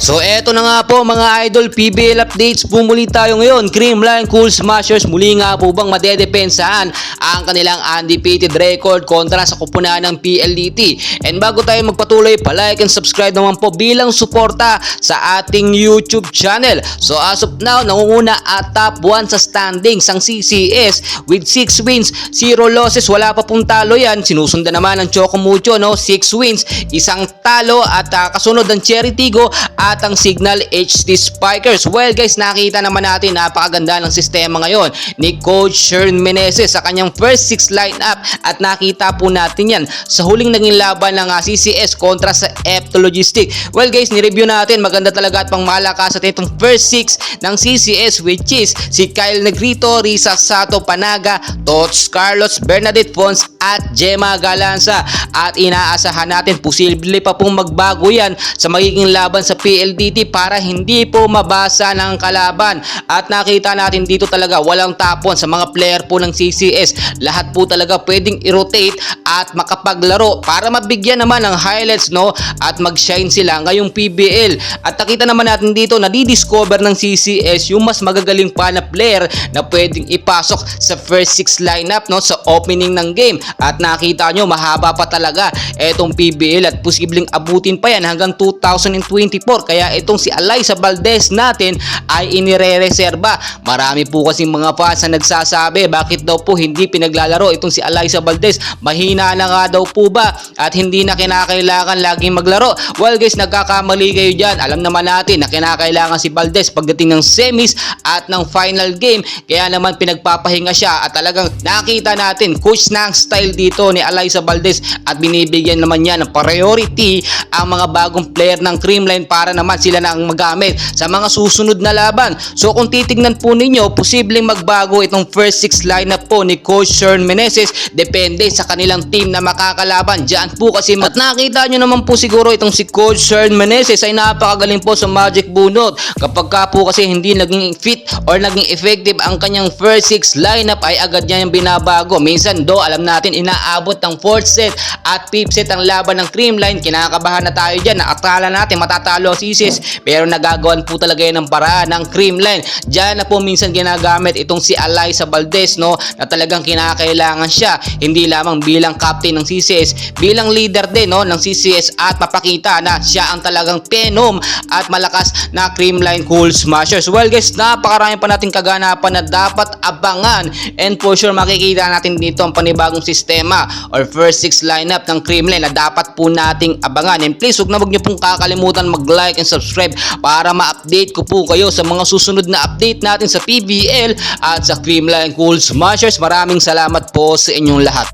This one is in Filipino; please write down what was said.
So eto na nga po mga idol, PBL updates po muli tayo ngayon. Creamline Cool Smashers muli nga po bang madedepensahan ang kanilang undefeated record kontra sa kupunan ng PLDT. And bago tayo magpatuloy, pa-like and subscribe naman po bilang suporta sa ating YouTube channel. So as of now, nangunguna at top 1 sa standings ang CCS with 6 wins, 0 losses, wala pa pong talo yan. Sinusundan naman ng Chocomucho, no? 6 wins, isang talo at kasunod ng Cherry Tigo at ang Signal HT Spikers. Well guys, nakita naman natin napakaganda ng sistema ngayon ni Coach Shern Meneses sa kanyang first 6 lineup at nakita po natin yan sa huling naging laban ng CCS kontra sa Epto Logistics. Well guys, ni-review natin, maganda talaga at pang malakas at itong first 6 ng CCS which is si Kyle Negrito, Risa Sato Panaga, Tots Carlos, Bernadette Fons at Gemma Galanza. At inaasahan natin posible pa pong magbago yan sa magiging laban sa PLDT para hindi po mabasa ng kalaban. At nakita natin dito talaga walang tapon sa mga player po ng CCS. Lahat po talaga pwedeng i-rotate at makapaglaro para mabigyan naman ng highlights, no? At mag-shine sila ngayong PBL. At nakita naman natin dito na di-discover ng CCS yung mas magagaling pa na player na pwedeng ipasok sa first 6 lineup, no? Sa opening ng game. At nakita nyo mahaba pa talaga etong PBL at posibleng abutin pa yan hanggang 2024. Kaya itong si Alyssa Valdez natin ay inire-reserba. Marami po kasi mga fans na nagsasabi bakit daw po hindi pinaglalaro itong si Alyssa Valdez. Mahina na nga daw po ba at hindi na kinakailangan laging maglaro. Well guys, nagkakamali kayo dyan. Alam naman natin na kinakailangan si Valdez pagdating ng semis at ng final game. Kaya naman pinagpapahinga siya at talagang nakita natin coach na ang style dito ni Alyssa Valdez at binibigyan naman niya ng priority ang mga bagong player ng Creamline para naman sila na ang magamit sa mga susunod na laban. So kung titignan po ninyo, posibleng magbago itong first 6 lineup po ni Coach Shern Meneses. Depende sa kanilang team na makakalaban. Diyan po kasi at nakita nyo naman po siguro itong si Coach Shern Meneses ay napakagaling po sa Magic Bunot. Kapag ka po kasi hindi naging fit or naging effective ang kanyang first 6 lineup ay agad niya yung binabago. Minsan do alam natin inaabot ng 4th set at 5th set ang laban ng Creamline. Kinakabahan na tayo dyan na akala natin matatalo ang CCS pero nagagawan po talaga yan ng paraan ng Creamline. Diyan na po minsan ginagamit itong si Alyssa Valdez, no, na talagang kinakailangan siya hindi lamang bilang captain ng CCS, bilang leader din, no, ng CCS at mapakita na siya ang talagang penom at malakas na Creamline Cool Smashers. Well guys, napakarami pa nating kaganapan na dapat abangan and for sure makikita natin dito ang panibagong sistema or first 6 lineup ng Creamline na dapat po nating abangan. And please, huwag nyo pong kakalimutan mag-like and subscribe para ma-update ko po kayo sa mga susunod na update natin sa PBL at sa Creamline Cool Smashers. Maraming salamat po sa inyong lahat.